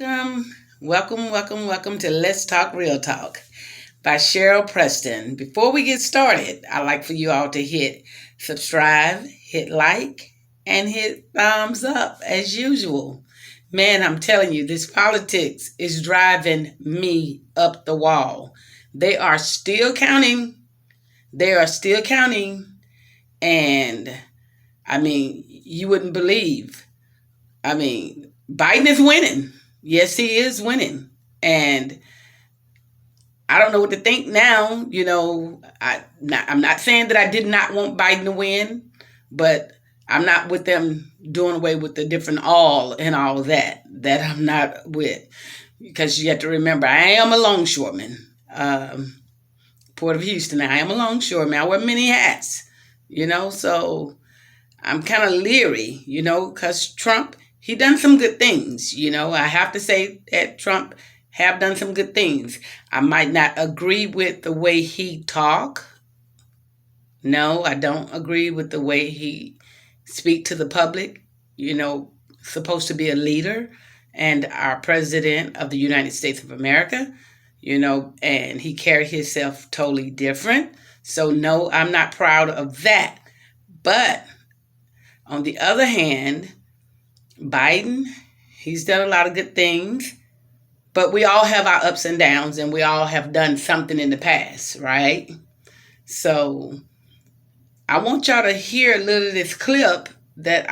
Welcome, welcome to Let's Talk Real Talk by Cheryl Preston. Before we get started, I'd like for you all to hit subscribe, hit like, and hit thumbs up as usual. Man, I'm telling you, this politics is driving me up the wall. They are still counting. They are still counting. And I mean, you wouldn't believe. Biden is winning. Yes, he is winning. And I don't know what to think now. I'm not saying that I did not want Biden to win, but I'm not with them doing away with the different all and all of that. That I'm not with. Because you have to remember, I am a longshoreman. Port of Houston, I am a longshoreman. I wear many hats, so I'm kind of leery, because Trump, he done some good things. I have to say that Trump have done some good things. I might not agree with the way he talk. No, I don't agree with the way he speak to the public. Supposed to be a leader and our president of the United States of America, and he carried himself totally different. So no, I'm not proud of that. But on the other hand, Biden, he's done a lot of good things, but we all have our ups and downs, and we all have done something in the past, right? So I want y'all to hear a little of this clip that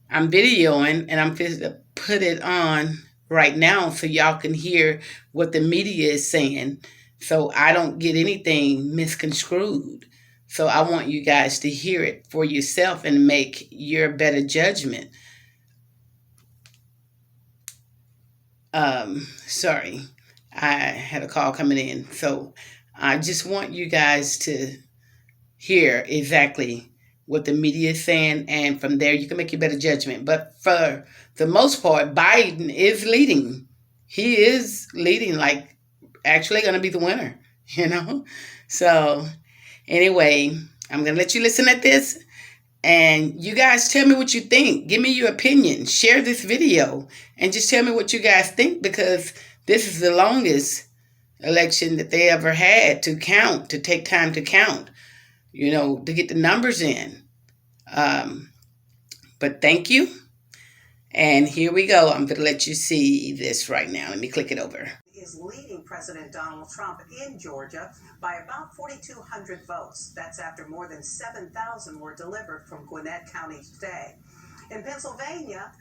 I'm videoing, and I'm going to put it on right now so y'all can hear what the media is saying, so I don't get anything misconstrued. So I want you guys to hear it for yourself and make your better judgment. Sorry, I had a call coming in. So I just want you guys to hear exactly what the media is saying, and from there you can make your better judgment. But for the most part, Biden is leading. He is leading, like actually going to be the winner, So anyway, I'm going to let you listen at this. And you guys tell me what you think. Give me your opinion. Share this video and just tell me what you guys think, because this is the longest election that they ever had to count, to take time to count, to get the numbers in. But thank you. And here we go. I'm going to let you see this right now. Let me click it over. Is leading President Donald Trump in Georgia by about 4,200 votes. That's after more than 7,000 were delivered from Gwinnett County today. In Pennsylvania,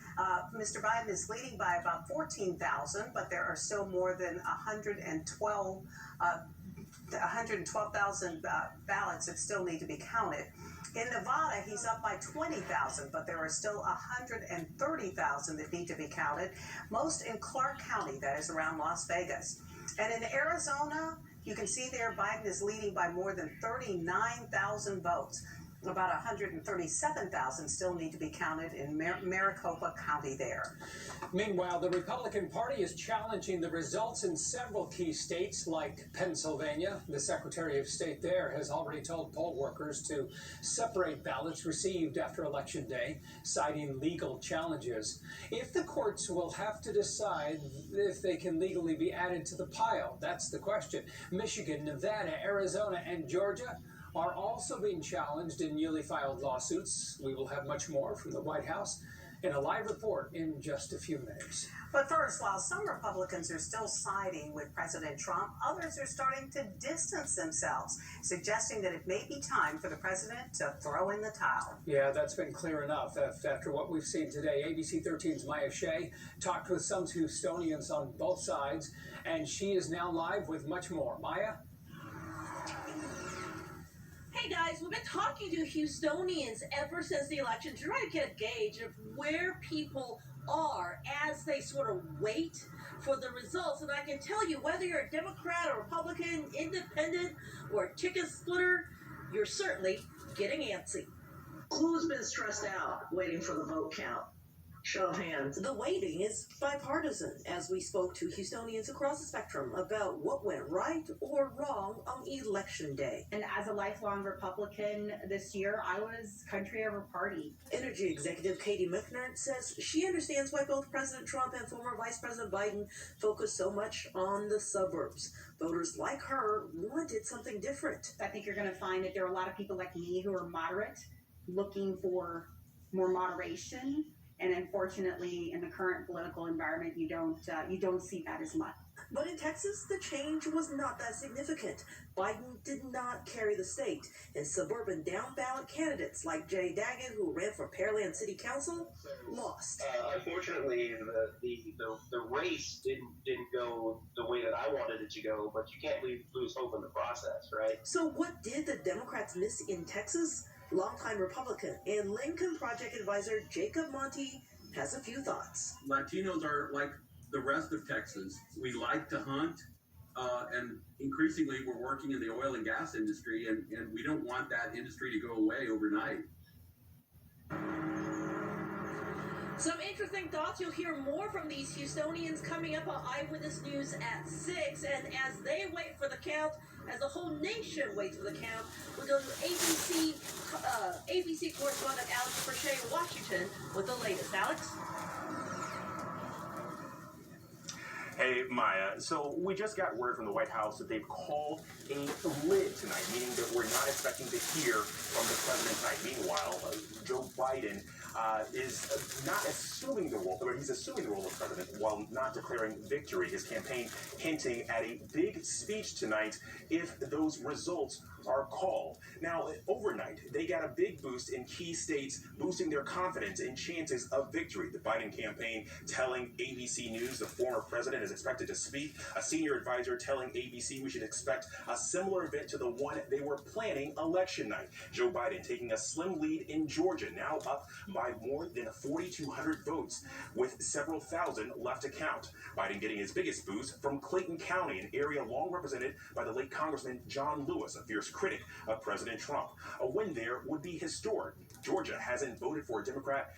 Mr. Biden is leading by about 14,000, but there are still more than 112,000 ballots that still need to be counted. In Nevada, he's up by 20,000, but there are still 130,000 that need to be counted, most in Clark County, that is around Las Vegas. And in Arizona, you can see there Biden is leading by more than 39,000 votes. About 137,000 still need to be counted in Maricopa County there. Meanwhile, the Republican Party is challenging the results in several key states like Pennsylvania. The Secretary of State there has already told poll workers to separate ballots received after Election Day, citing legal challenges. If the courts will have to decide if they can legally be added to the pile, that's the question. Michigan, Nevada, Arizona, and Georgia are also being challenged in newly filed lawsuits. We will have much more from the White House in a live report in just a few minutes. But first, while some Republicans are still siding with President Trump, others are starting to distance themselves, suggesting that it may be time for the president to throw in the towel. Yeah, that's been clear enough after what we've seen today. ABC 13's Maya Shea talked with some Houstonians on both sides, and she is now live with much more. Maya? Hey guys, we've been talking to Houstonians ever since the election to try to get a gauge of where people are as they sort of wait for the results. And I can tell you, whether you're a Democrat or Republican, independent or a chicken splitter, you're certainly getting antsy. Who's been stressed out waiting for the vote count? Show of hands. The waiting is bipartisan as we spoke to Houstonians across the spectrum about what went right or wrong on Election Day. And as a lifelong Republican this year, I was country over party. Energy executive Katie McNerndt says she understands why both President Trump and former Vice President Biden focus so much on the suburbs. Voters like her wanted something different. I think you're going to find that there are a lot of people like me who are moderate, looking for more moderation. And unfortunately, in the current political environment, you don't see that as much. But in Texas, the change was not that significant. Biden did not carry the state, and suburban down-ballot candidates like Jay Daggett, who ran for Pearland City Council, lost. Unfortunately, the race didn't go the way that I wanted it to go, but you can't lose hope in the process, right? So what did the Democrats miss in Texas? Longtime Republican and Lincoln Project advisor Jacob Monty has a few thoughts. Latinos are like the rest of Texas. We like to hunt, and increasingly we're working in the oil and gas industry, and we don't want that industry to go away overnight. Some interesting thoughts. You'll hear more from these Houstonians coming up on Eyewitness News at 6. And as they wait for the count, as the whole nation waits for the count, we'll go to ABC correspondent Alex Crochet in Washington with the latest. Alex? Hey, Maya. So we just got word from the White House that they've called a lid tonight, meaning that we're not expecting to hear from the president tonight. Meanwhile, Joe Biden is not assuming the role, or he's assuming the role of president while not declaring victory. His campaign hinting at a big speech tonight if those results are called. Now, overnight, they got a big boost in key states, boosting their confidence in chances of victory. The Biden campaign telling ABC News the former president is expected to speak. A senior advisor telling ABC we should expect a similar event to the one they were planning election night. Joe Biden taking a slim lead in Georgia, now up by more than 4,200 votes, with several thousand left to count. Biden getting his biggest boost from Clayton County, an area long represented by the late Congressman John Lewis, a fierce critic of President Trump. A win there would be historic. Georgia hasn't voted for a Democrat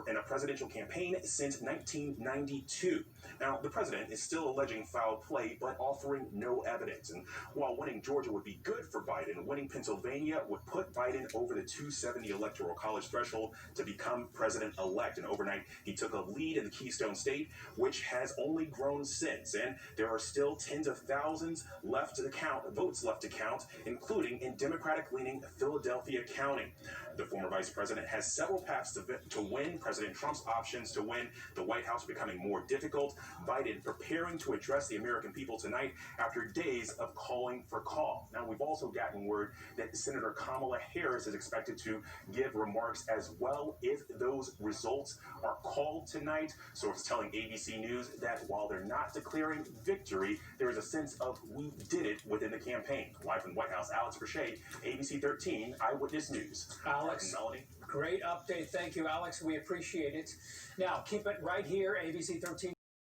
in a presidential campaign since 1992. Now, the president is still alleging foul play, but offering no evidence. And while winning Georgia would be good for Biden, winning Pennsylvania would put Biden over the 270 electoral college threshold to become president-elect. And overnight, he took a lead in the Keystone State, which has only grown since. And there are still tens of thousands left to count, votes left to count, including in Democratic-leaning Philadelphia County. The former vice president has several paths to win. President Trump's options to win the White House are becoming more difficult. Biden preparing to address the American people tonight after days of calling for calm. Now, we've also gotten word that Senator Kamala Harris is expected to give remarks as well if those results are called tonight. Sources telling ABC News that while they're not declaring victory, there is a sense of we did it within the campaign. Live from the White House, Alex Crochet, ABC 13 Eyewitness News. Alex, Melanie. Great update. Thank you, Alex. We appreciate it. Now, keep it right here, ABC 13